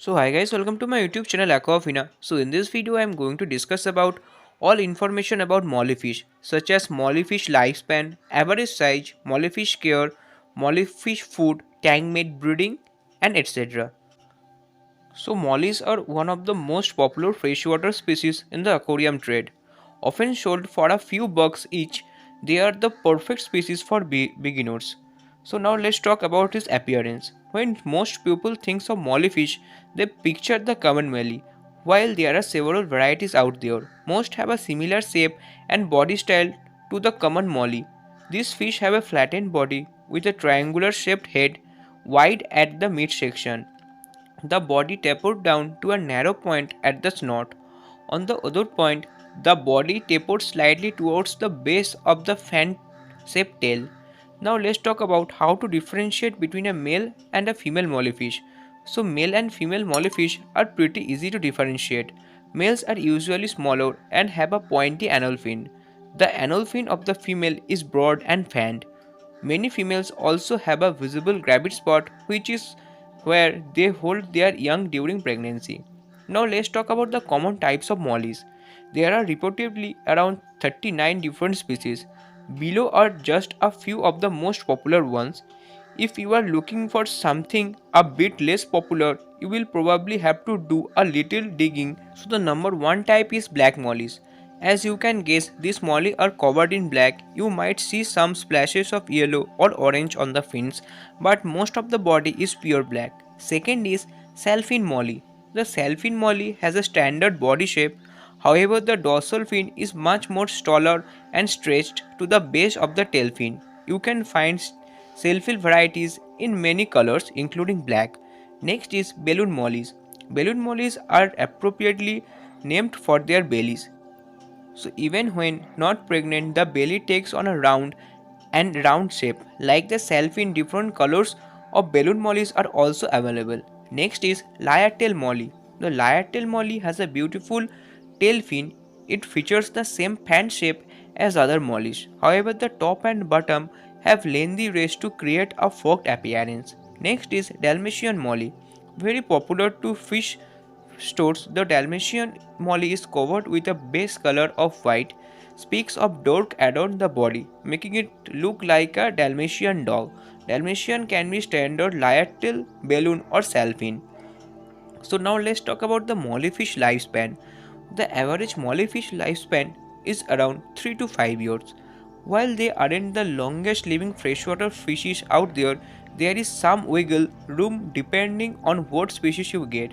So hi guys, welcome to my YouTube channel Aquafina. So in this video I am going to discuss about all information about mollyfish such as mollyfish lifespan, average size, mollyfish care, mollyfish food, tank mate breeding and etc. So mollies are one of the most popular freshwater species in the aquarium trade. Often sold for a few bucks each, they are the perfect species for beginners. So now let's talk about its appearance. When most people think of mollyfish, they picture the common molly. While there are several varieties out there, most have a similar shape and body style to the common molly. These fish have a flattened body with a triangular shaped head, wide at the midsection. The body tapered down to a narrow point at the snout. On the other point, the body tapered slightly towards the base of the fan-shaped tail. Now let's talk about how to differentiate between a male and a female mollyfish. So male and female mollyfish are pretty easy to differentiate. Males are usually smaller and have a pointy anal fin. The anal fin of the female is broad and fanned. Many females also have a visible gravid spot, which is where they hold their young during pregnancy. Now let's talk about the common types of mollies. There are reportedly around 39 different species. Below are just a few of the most popular ones. If you are looking for something a bit less popular, you will probably have to do a little digging. So the number one type is black mollies. As you can guess, these molly are covered in black. You might see some splashes of yellow or orange on the fins, but most of the body is pure black. Second is sailfin molly. The sailfin molly has a standard body shape. However, the dorsal fin is much more taller and stretched to the base of the tail fin. You can find sailfin varieties in many colors, including black. Next is balloon mollies. Balloon mollies are appropriately named for their bellies. So even when not pregnant, the belly takes on a round shape. Like the selfie, different colors of balloon mollies are also available. Next is tail molly. The tail molly has a beautiful tail fin. It features the same fan shape as other mollies. However, the top and bottom have lengthy rays to create a forked appearance. Next is Dalmatian molly. Very popular to fish stores, the Dalmatian molly is covered with a base color of white, speaks of dark around the body, making it look like a Dalmatian dog. Dalmatian can be standard lyre-tail, balloon or salfin. So now let's talk about the mollyfish lifespan. The average mollyfish lifespan is around 3 to 5 years. While they aren't the longest living freshwater fishes out there, there is some wiggle room depending on what species you get.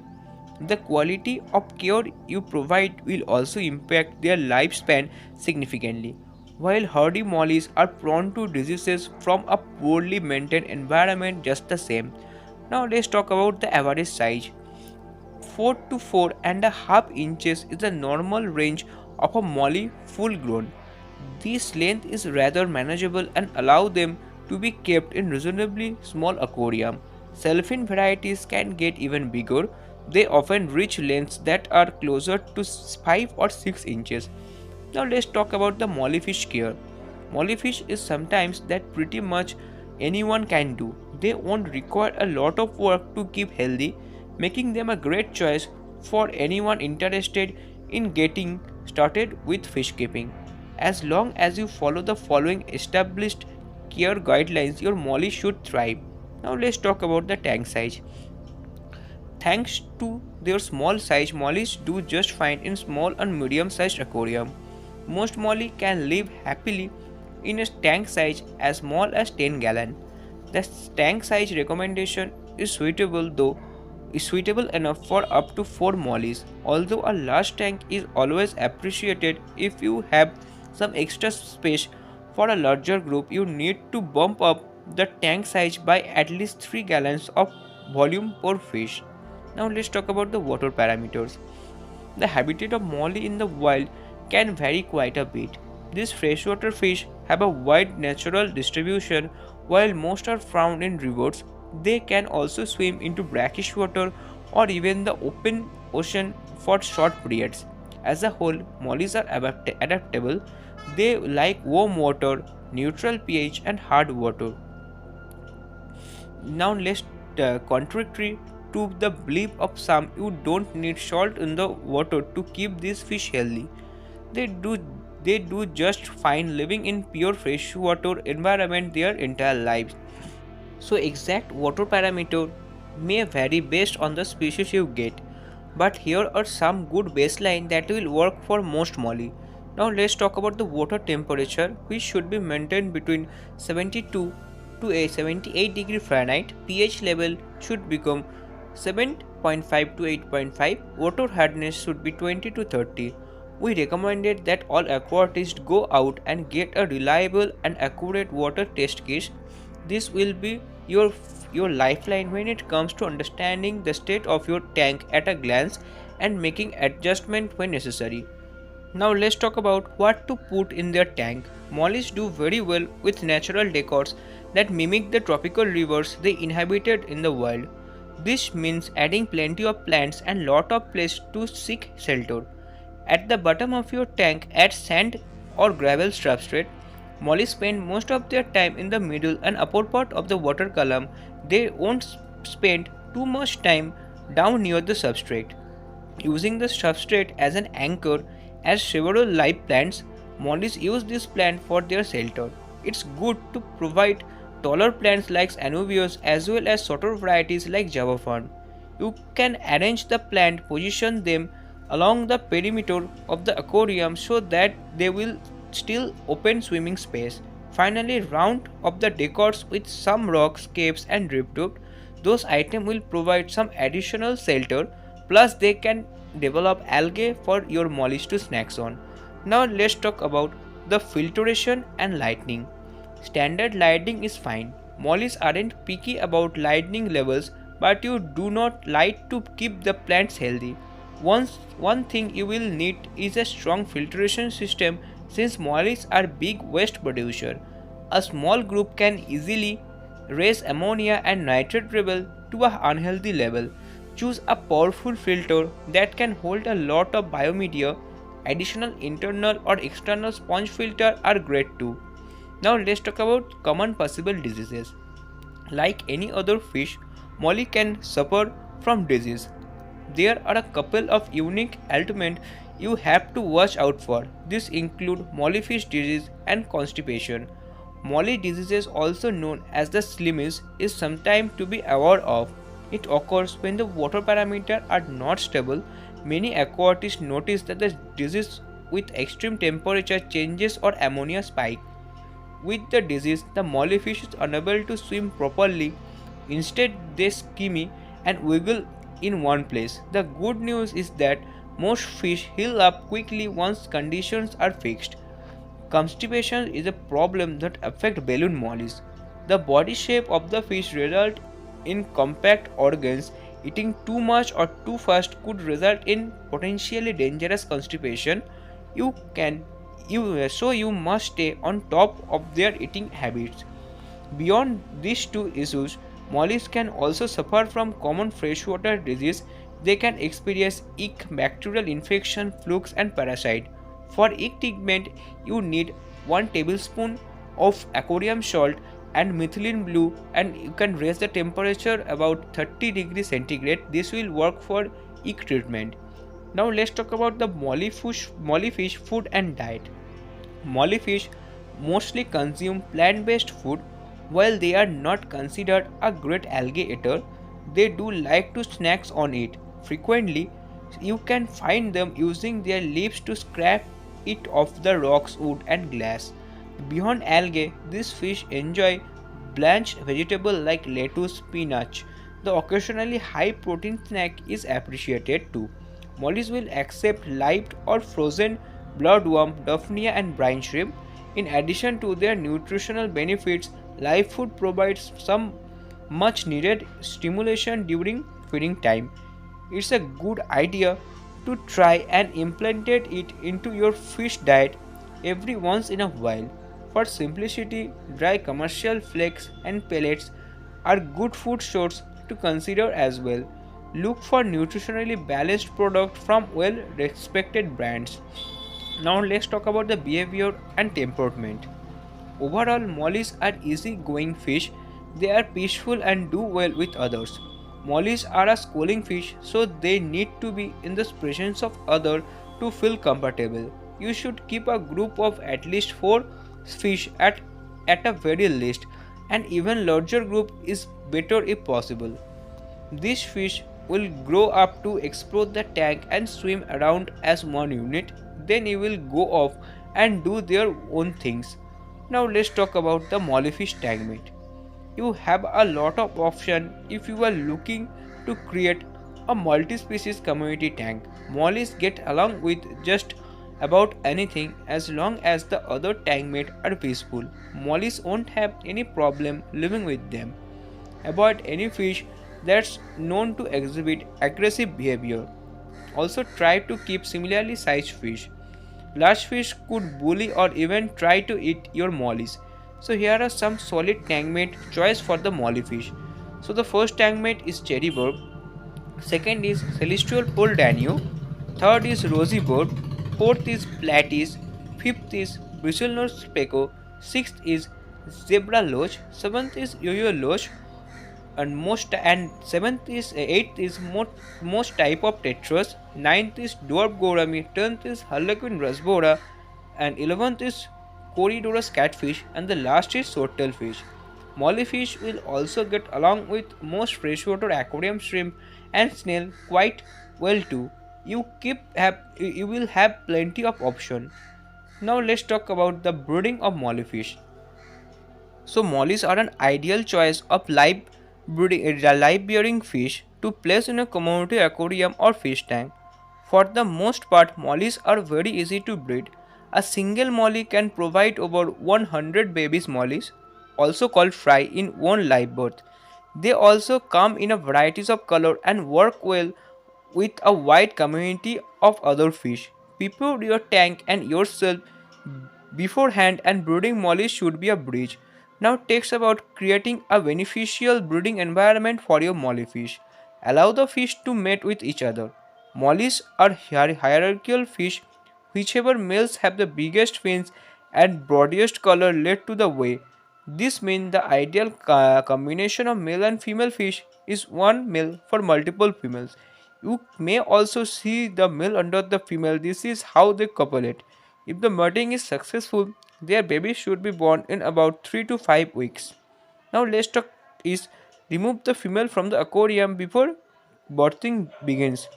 The quality of care you provide will also impact their lifespan significantly. While hardy mollies are prone to diseases from a poorly maintained environment just the same. Now let's talk about the average size. 4 to 4.5 inches is the normal range of a molly full grown. This length is rather manageable and allow them to be kept in reasonably small aquarium. Celphine varieties can get even bigger. They often reach lengths that are closer to 5 or 6 inches. Now let's talk about the mollyfish care. Mollyfish is sometimes that pretty much anyone can do. They won't require a lot of work to keep healthy, making them a great choice for anyone interested in getting started with fish keeping. As long as you follow the following established care guidelines, your molly should thrive. Now let's talk about the tank size. Thanks to their small size, mollies do just fine in small and medium sized aquarium. Most molly can live happily in a tank size as small as 10 gallon. The tank size recommendation is suitable enough for up to 4 mollies. Although a large tank is always appreciated, if you have some extra space for a larger group, you need to bump up the tank size by at least 3 gallons of volume per fish. Now let's talk about the water parameters. The habitat of molly in the wild can vary quite a bit. These freshwater fish have a wide natural distribution. While most are found in rivers, they can also swim into brackish water or even the open ocean for short periods. As a whole, mollies are adaptable. They like warm water, neutral pH and hard water. Now let's contrary to the belief of some, you don't need salt in the water to keep these fish healthy. They do they do just fine living in pure freshwater environment their entire lives. So exact water parameter may vary based on the species you get, but here are some good baseline that will work for most molly. Now let's talk about the water temperature, which should be maintained between 72 to a 78 degree Fahrenheit. pH level should become 7.5 to 8.5. Water hardness should be 20 to 30. We recommended that all aquatists go out and get a reliable and accurate water test kit. This will be your lifeline when it comes to understanding the state of your tank at a glance and making adjustment when necessary. Now let's talk about what to put in their tank. Mollies do very well with natural decors that mimic the tropical rivers they inhabited in the wild. This means adding plenty of plants and lot of place to seek shelter. At the bottom of your tank, add sand or gravel substrate. Mollies spend most of their time in the middle and upper part of the water column. They won't spend too much time down near the substrate. Using the substrate as an anchor, as several live plants, mollies use this plant for their shelter. It's good to provide taller plants like annubias as well as shorter varieties like java fern. You can arrange the plant, position them along the perimeter of the aquarium so that they will still open swimming space. Finally, round up the decors with some rocks, caves and driftwood. Those items will provide some additional shelter, plus they can develop algae for your mollies to snack on. Now let's talk about the filtration and lighting. Standard lighting is fine. Mollies aren't picky about lighting levels, but you do not light to keep the plants healthy. One thing you will need is a strong filtration system since mollies are big waste producer. A small group can easily raise ammonia and nitrate level to an unhealthy level. Choose a powerful filter that can hold a lot of biomedia. Additional internal or external sponge filter are great too. Now let's talk about common possible diseases. Like any other fish, molly can suffer from disease. There are a couple of unique ailments you have to watch out for. These include mollyfish disease and constipation. Molly diseases, also known as the slimmies, is sometimes to be aware of. It occurs when the water parameters are not stable. Many aquatists notice that the disease with extreme temperature changes or ammonia spike. With the disease, the mollyfish is unable to swim properly. Instead, they skimmy and wiggle in one place. The good news is that most fish heal up quickly once conditions are fixed. Constipation is a problem that affects balloon mollies. The body shape of the fish results in compact organs. Eating too much or too fast could result in potentially dangerous constipation. You must stay on top of their eating habits. Beyond these two issues, mollies can also suffer from common freshwater disease. They can experience ick, bacterial infection, flukes and parasite. For ick treatment, you need 1 tablespoon of aquarium salt and methylene blue, and you can raise the temperature about 30 degrees centigrade. This will work for ick treatment. Now let's talk about the mollyfish food and diet. Mollyfish mostly consume plant-based food. While they are not considered a great algae eater, they do like to snack on it. Frequently, you can find them using their lips to scrape it off the rocks, wood and glass. Beyond algae, these fish enjoy blanched vegetables like lettuce, spinach. The occasionally high protein snack is appreciated too. Mollies will accept live or frozen bloodworm, daphnia and brine shrimp. In addition to their nutritional benefits, live food provides some much needed stimulation during feeding time. It's a good idea to try and implement it into your fish diet every once in a while. For simplicity, dry commercial flakes and pellets are good food sources to consider as well. Look for nutritionally balanced products from well-respected brands. Now let's talk about the behavior and temperament. Overall, mollies are easygoing fish. They are peaceful and do well with others. Mollies are a schooling fish, so they need to be in the presence of other to feel comfortable. You should keep a group of at least 4 fish at a very least. An even larger group is better if possible. These fish will grow up to explore the tank and swim around as one unit. Then you will go off and do their own things. Now let's talk about the mollyfish tank mate. You have a lot of options if you are looking to create a multi-species community tank. Mollies get along with just about anything as long as the other tank mates are peaceful. Mollies won't have any problem living with them. Avoid any fish that's known to exhibit aggressive behavior. Also try to keep similarly sized fish. Large fish could bully or even try to eat your mollies. So here are some solid tankmate choice for the molly fish. So the first tankmate is cherry bird, second is celestial pole danio, third is rosy bird, fourth is platypus, fifth is bristlenose speco, sixth is zebra loach, seventh is yo-yo loach, and seventh is eighth is most type of tetrus, ninth is dwarf gourami, 10th is harlequin rasbora, and 11th is corridorus catfish, and the last is swordtail fish. Mollyfish will also get along with most freshwater aquarium shrimp and snail quite well too. You will have plenty of option. Now let's talk about the breeding of mollyfish. So mollies are an ideal choice of live bearing fish to place in a community aquarium or fish tank. For the most part, mollies are very easy to breed. A single molly can provide over 100 babies mollies, also called fry, in one live birth. They also come in a varieties of color and work well with a wide community of other fish. Prepare your tank and yourself beforehand, and breeding mollies should be a bridge. Now takes about creating a beneficial breeding environment for your mollyfish. Allow the fish to mate with each other. Mollies are hierarchical fish. Whichever males have the biggest fins and broadest color led to the way. This means the ideal combination of male and female fish is one male for multiple females. You may also see the male under the female. This is how they copulate. If the mating is successful, their baby should be born in about 3 to 5 weeks. Now let's talk is remove the female from the aquarium before birthing begins.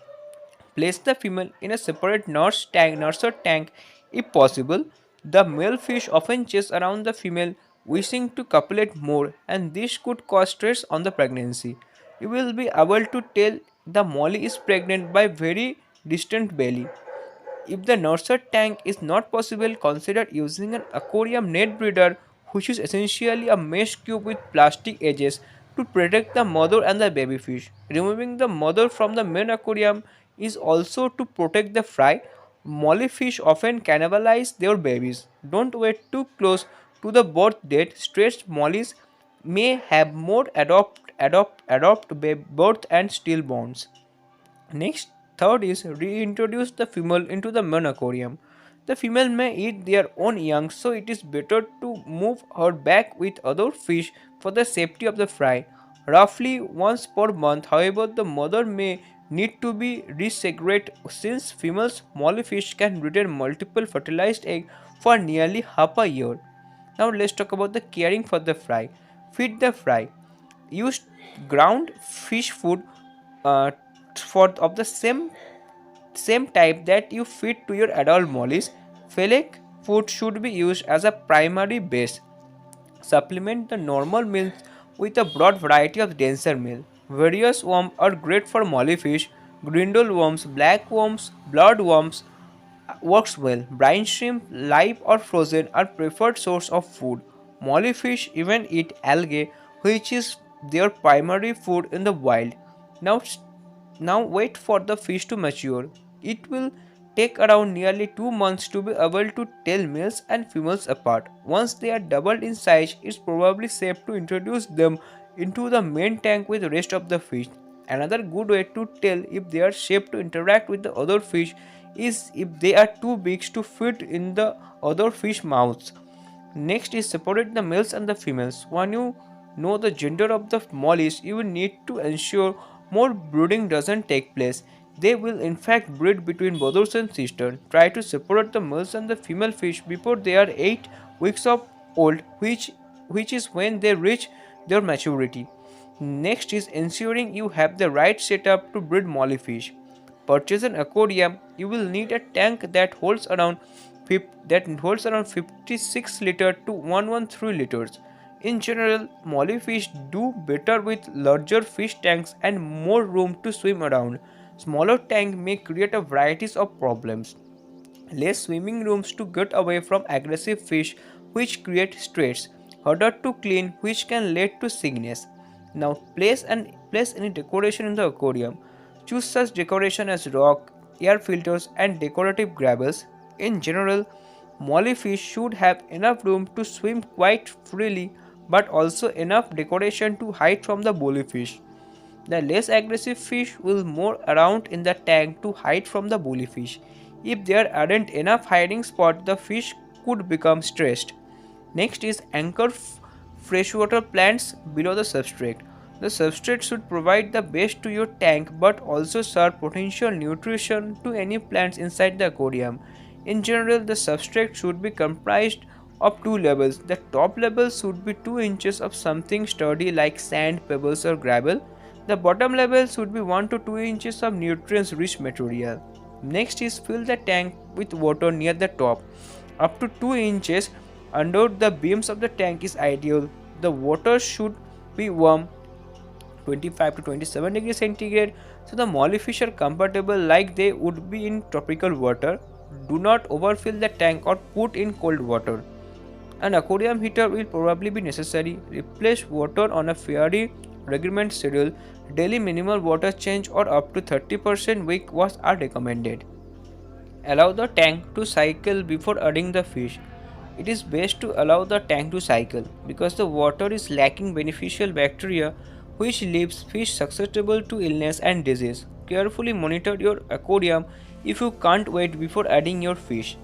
Place the female in a separate nurser tank if possible. The male fish often chase around the female wishing to copulate more, and this could cause stress on the pregnancy. You will be able to tell the molly is pregnant by very distant belly. If the nursery tank is not possible, consider using an aquarium net breeder, which is essentially a mesh cube with plastic edges to protect the mother and the baby fish. Removing the mother from the main aquarium is also to protect the fry. Molly fish often cannibalize their babies. Don't wait too close to the birth date. Stressed mollies may have more birth and stillborns. Next, third is reintroduce the female into the main aquarium. The female may eat their own young, so it is better to move her back with other fish for the safety of the fry. Roughly once per month, however, the mother may need to be resegregated since females mollyfish can retain multiple fertilized eggs for nearly half a year. Now let's talk about the caring for the fry. Feed the fry. Use ground fish food uh, for of the same type that you feed to your adult mollies. Phallic food should be used as a primary base. Supplement the normal meals with a broad variety of denser meal. Various worms are great for mollyfish. Grindle worms, black worms, bloodworms works well. Brine shrimp, live or frozen, are preferred source of food. Mollyfish even eat algae, which is their primary food in the wild. Now, now wait for the fish to mature. It will take around nearly 2 months to be able to tell males and females apart. Once they are doubled in size, it's probably safe to introduce them into the main tank with the rest of the fish. Another good way to tell if they are safe to interact with the other fish is if they are too big to fit in the other fish mouths. Next is separate the males and the females. When you know the gender of the mollies, you will need to ensure more brooding doesn't take place. They will in fact breed between brothers and sisters. Try to separate the males and the female fish before they are 8 weeks of old, which is when they reach their maturity. Next is ensuring you have the right setup to breed mollyfish. Purchase an aquarium. You will need a tank that holds around 56 liter to 113 liters. In general, mollyfish do better with larger fish tanks and more room to swim around. Smaller tank may create a varieties of problems. Less swimming rooms to get away from aggressive fish which create stress, harder to clean which can lead to sickness. Now place any decoration in the aquarium. Choose such decoration as rock, air filters and decorative gravels. In general, mollyfish should have enough room to swim quite freely but also enough decoration to hide from the bully fish. The less aggressive fish will move around in the tank to hide from the bully fish. If there aren't enough hiding spots, the fish could become stressed. Next is anchor freshwater plants below the substrate. The substrate should provide the base to your tank but also serve potential nutrition to any plants inside the aquarium. In general, the substrate should be comprised of two levels. The top level should be 2 inches of something sturdy like sand, pebbles or gravel. The bottom level should be 1 to 2 inches of nutrients rich material. Next is fill the tank with water near the top. Up to 2 inches under the beams of the tank is ideal. The water should be warm 25 to 27 degrees centigrade so the mollyfish are comfortable like they would be in tropical water. Do not overfill the tank or put in cold water. An aquarium heater will probably be necessary. Replace water on a fairly regular schedule. Daily minimal water change or up to 30% week wash are recommended. Allow the tank to cycle before adding the fish. It is best to allow the tank to cycle because the water is lacking beneficial bacteria which leaves fish susceptible to illness and disease. Carefully monitor your aquarium if you can't wait before adding your fish.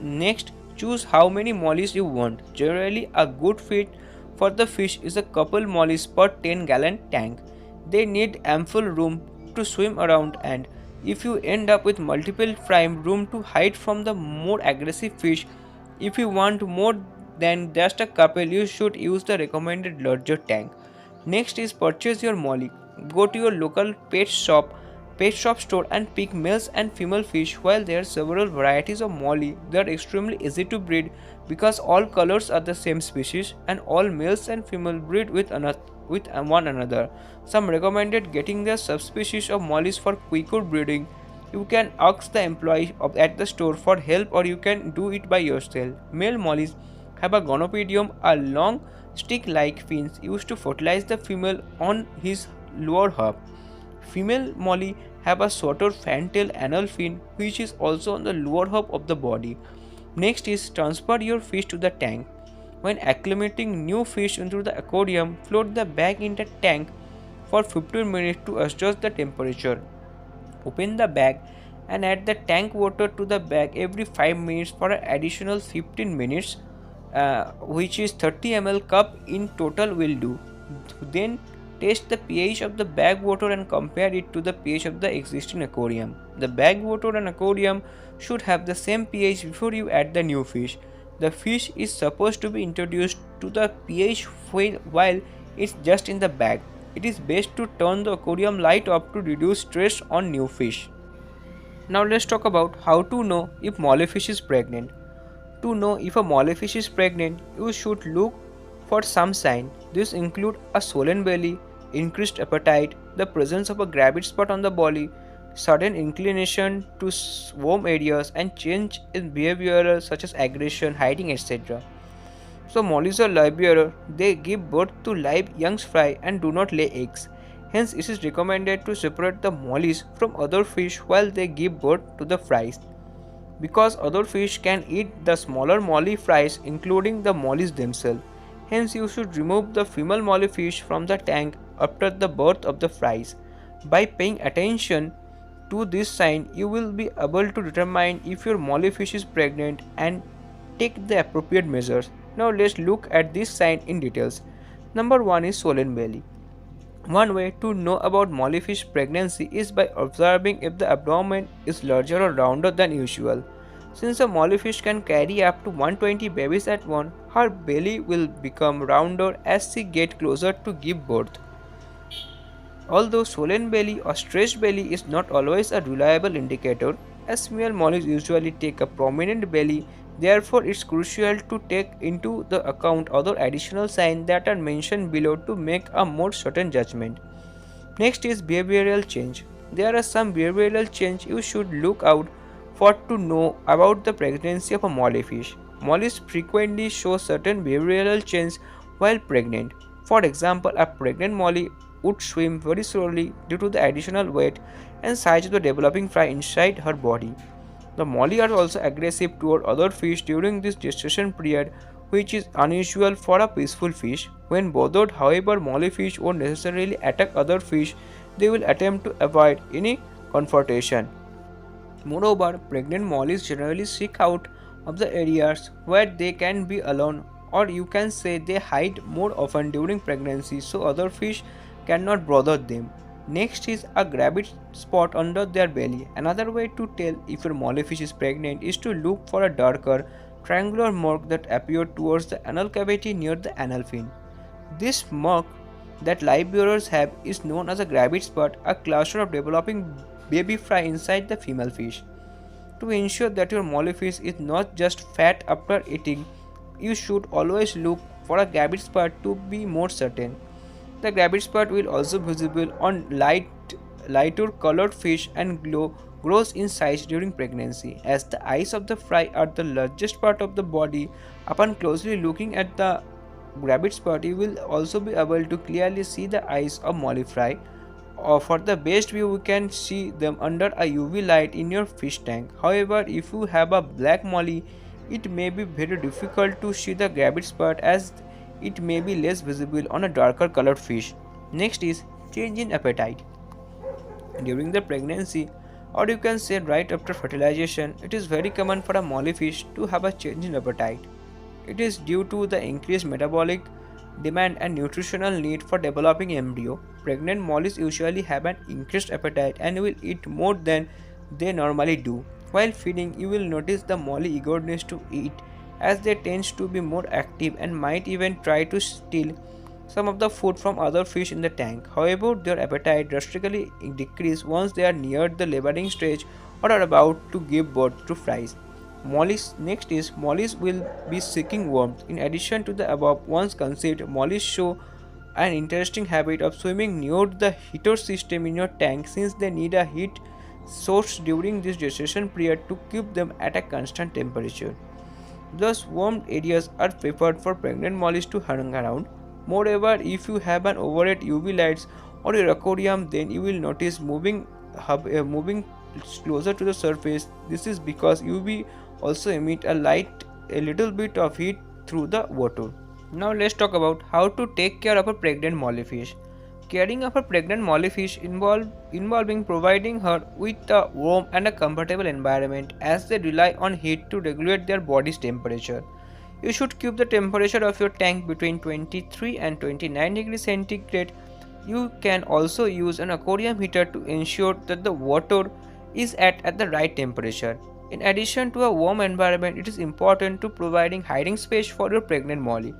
Next, choose how many mollies you want. Generally, a good fit for the fish is a couple mollies per 10-gallon tank. They need ample room to swim around, and if you end up with multiple prime room to hide from the more aggressive fish, if you want more than just a couple, you should use the recommended larger tank. Next is purchase your molly. Go to your local pet shop store and pick males and female fish. While there are several varieties of molly, they are extremely easy to breed because all colors are the same species and all males and female breed with one another. Some recommended getting the subspecies of mollies for quicker breeding. You can ask the employee at the store for help or you can do it by yourself. Male mollies have a gonopedium, a long stick-like fins used to fertilize the female on his lower half. Female molly have a shorter fan-tail anal fin which is also on the lower half of the body. Next is transfer your fish to the tank. When acclimating new fish into the aquarium, float the bag in the tank for 15 minutes to adjust the temperature. Open the bag and add the tank water to the bag every 5 minutes for an additional 15 minutes, which is 30 ml cup in total will do. Then test the pH of the bag water and compare it to the pH of the existing aquarium. The bag water and aquarium should have the same pH before you add the new fish. The fish is supposed to be introduced to the pH while it's just in the bag. It is best to turn the aquarium light off to reduce stress on new fish. Now let's talk about how to know if mollyfish is pregnant. To know if a mollyfish is pregnant, you should look for some sign. This include a swollen belly, increased appetite, the presence of a gravid spot on the body, sudden inclination to warm areas, and change in behavior such as aggression, hiding, etc. So mollies are live bearer. They give birth to live young fry and do not lay eggs. Hence, it is recommended to separate the mollies from other fish while they give birth to the fries. Because other fish can eat the smaller molly fries, including the mollies themselves. Hence, you should remove the female molly fish from the tank after the birth of the fries. By paying attention to this sign, you will be able to determine if your molly fish is pregnant and take the appropriate measures. Now let's look at this sign in details. Number 1 is swollen belly. One way to know about mollyfish pregnancy is by observing if the abdomen is larger or rounder than usual. Since a mollyfish can carry up to 120 babies at once, her belly will become rounder as she gets closer to give birth. Although swollen belly or stretched belly is not always a reliable indicator, as female mollies usually take a prominent belly, therefore it's crucial to take into the account other additional signs that are mentioned below to make a more certain judgment. Next is behavioral change. There are some behavioral change you should look out for to know about the pregnancy of a mollyfish. Mollies frequently show certain behavioral change while pregnant. For example, a pregnant molly would swim very slowly due to the additional weight and size of the developing fry inside her body. The molly are also aggressive toward other fish during this gestation period, which is unusual for a peaceful fish. When bothered, however, molly fish won't necessarily attack other fish, they will attempt to avoid any confrontation. Moreover, pregnant mollies generally seek out of the areas where they can be alone, or you can say they hide more often during pregnancy so other fish cannot bother them. Next is a gravid spot under their belly. Another way to tell if your mollyfish is pregnant is to look for a darker triangular mark that appears towards the anal cavity near the anal fin. This mark that live bearers have is known as a gravid spot, a cluster of developing baby fry inside the female fish. To ensure that your mollyfish is not just fat after eating, you should always look for a gravid spot to be more certain. The gravid spot will also be visible on lighter colored fish and grows in size during pregnancy. As the eyes of the fry are the largest part of the body, upon closely looking at the gravid spot, you will also be able to clearly see the eyes of molly fry. Or for the best view, you can see them under a UV light in your fish tank. However, if you have a black molly, it may be very difficult to see the gravid spot as it may be less visible on a darker colored fish. Next is change in appetite. During the pregnancy, or you can say right after fertilization, it is very common for a mollyfish to have a change in appetite. It is due to the increased metabolic demand and nutritional need for developing embryo. Pregnant mollies usually have an increased appetite and will eat more than they normally do. While feeding, you will notice the molly eagerness to eat as they tend to be more active and might even try to steal some of the food from other fish in the tank. However, their appetite drastically decreases once they are near the laboring stage or are about to give birth to fries. Mollies will be seeking warmth. In addition to the above, once conceived, mollies show an interesting habit of swimming near the heater system in your tank since they need a heat source during this gestation period to keep them at a constant temperature. Thus, warmed areas are preferred for pregnant mollies to hang around. Moreover, if you have an overhead UV lights or your aquarium, then you will notice moving closer to the surface. This is because UV also emit a little bit of heat through the water. Now let's talk about how to take care of a pregnant mollyfish. Caring of a pregnant mollyfish involving providing her with a warm and a comfortable environment as they rely on heat to regulate their body's temperature. You should keep the temperature of your tank between 23 and 29 degrees centigrade. You can also use an aquarium heater to ensure that the water is at the right temperature. In addition to a warm environment, it is important to providing hiding space for your pregnant molly.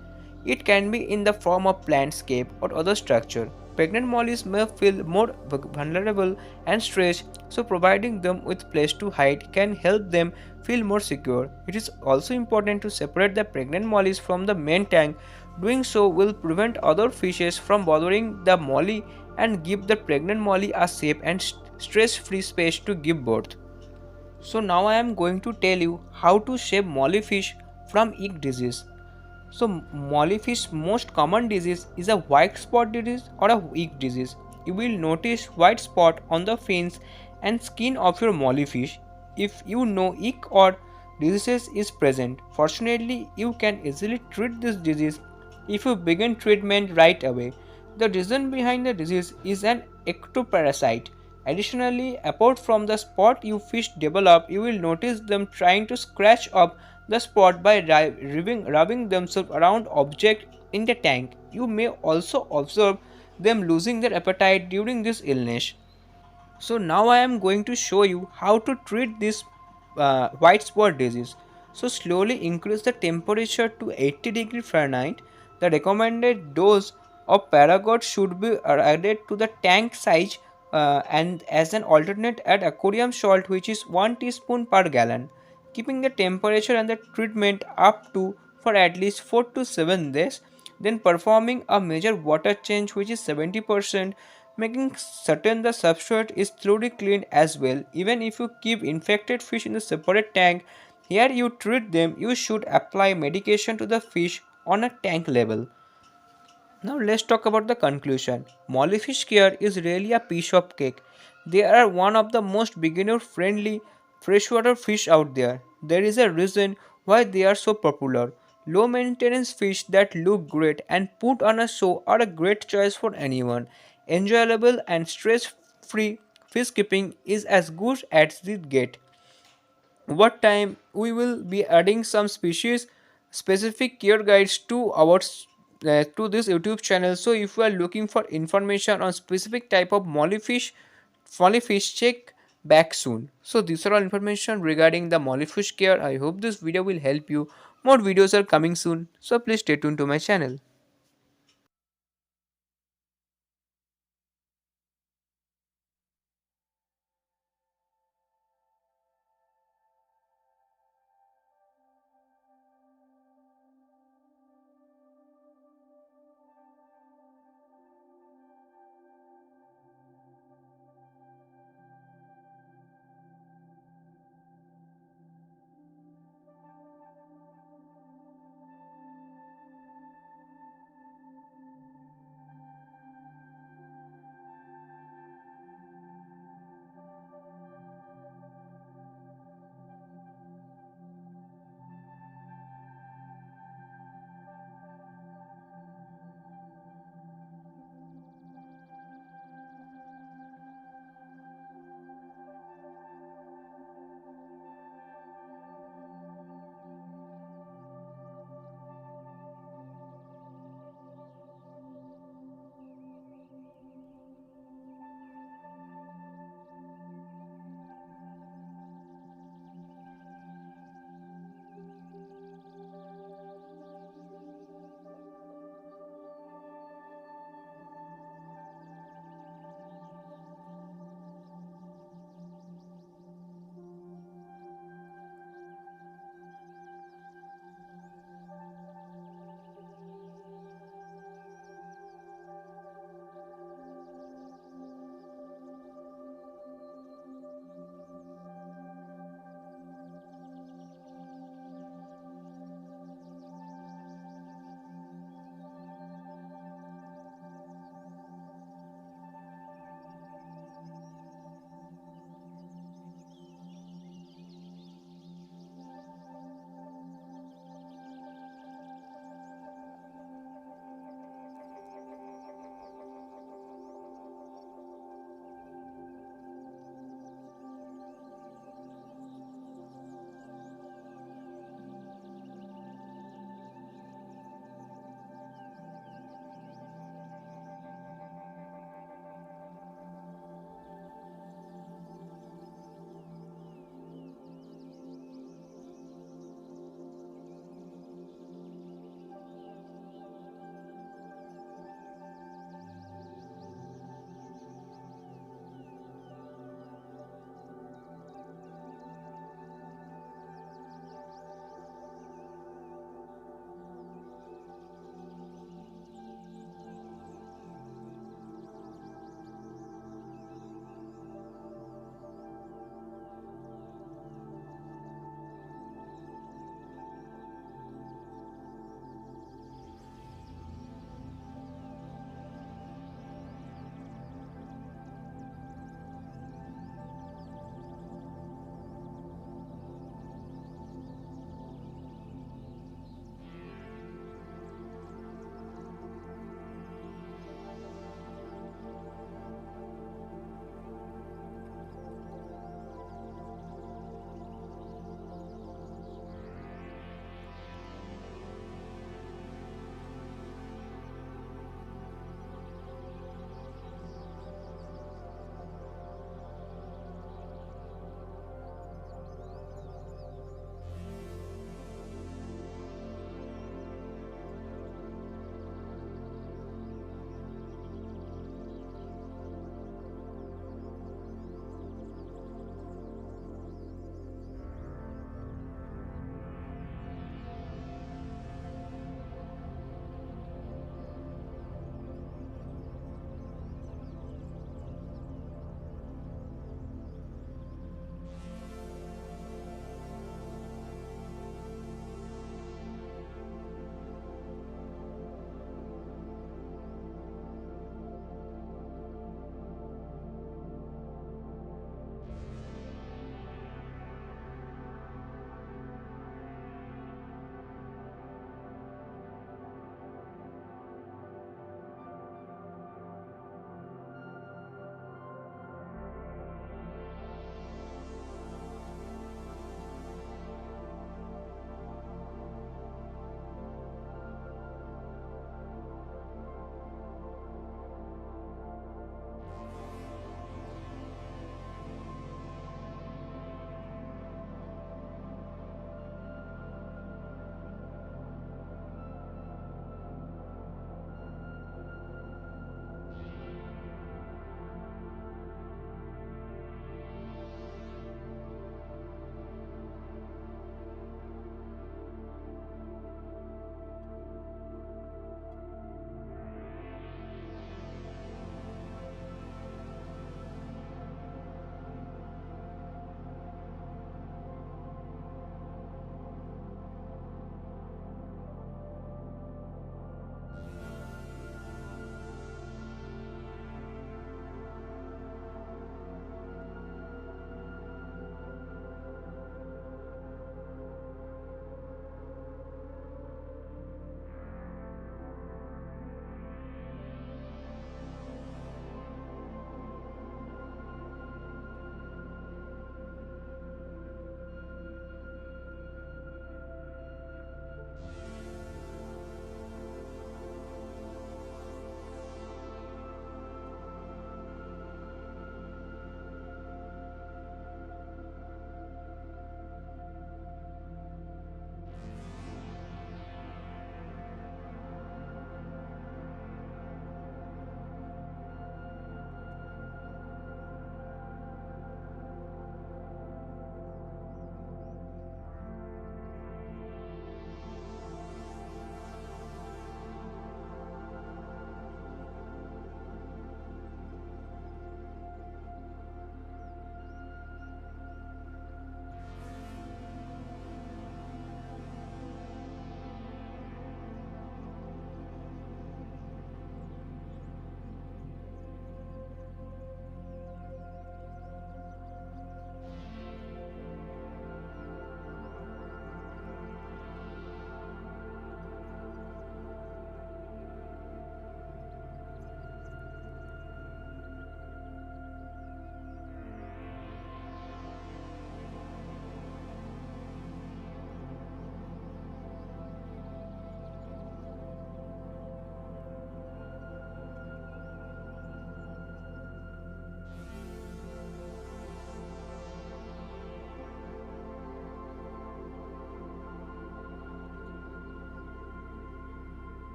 It can be in the form of plantscape or other structure. Pregnant mollies may feel more vulnerable and stressed, so providing them with place to hide can help them feel more secure. It is also important to separate the pregnant mollies from the main tank. Doing so will prevent other fishes from bothering the molly and give the pregnant molly a safe and stress-free space to give birth. So now I am going to tell you how to save mollyfish from ick disease. So mollyfish most common disease is a white spot disease or a ick disease. You will notice white spot on the fins and skin of your mollyfish if you know ick or disease is present. Fortunately, you can easily treat this disease if you begin treatment right away. The reason behind the disease is an ectoparasite. Additionally, apart from the spot you fish develop, you will notice them trying to scratch up the spot by rubbing themselves around objects in the tank. You may also observe them losing their appetite during this illness. So now I am going to show you how to treat this white spot disease. So slowly increase the temperature to 80 degree Fahrenheit. The recommended dose of paragot should be added to the tank size, and as an alternate add aquarium salt, which is 1 teaspoon per gallon, keeping the temperature and the treatment up to for at least 4 to 7 days, then performing a major water change, which is 70%, making certain the substrate is thoroughly cleaned as well. Even if you keep infected fish in a separate tank, here you treat them, you should apply medication to the fish on a tank level. Now let's talk about the conclusion. Mollyfish care is really a piece of cake. They are one of the most beginner friendly freshwater fish out there. There is a reason why they are so popular. Low maintenance fish that look great and put on a show are a great choice for anyone. Enjoyable and stress free fish keeping is as good as it gets. What time we will be adding some species specific care guides to our to this YouTube channel. So if you are looking for information on specific type of mollyfish, check back soon. So these are all information regarding the mollyfish care. I hope this video will help you. More videos are coming soon, so please stay tuned to my channel.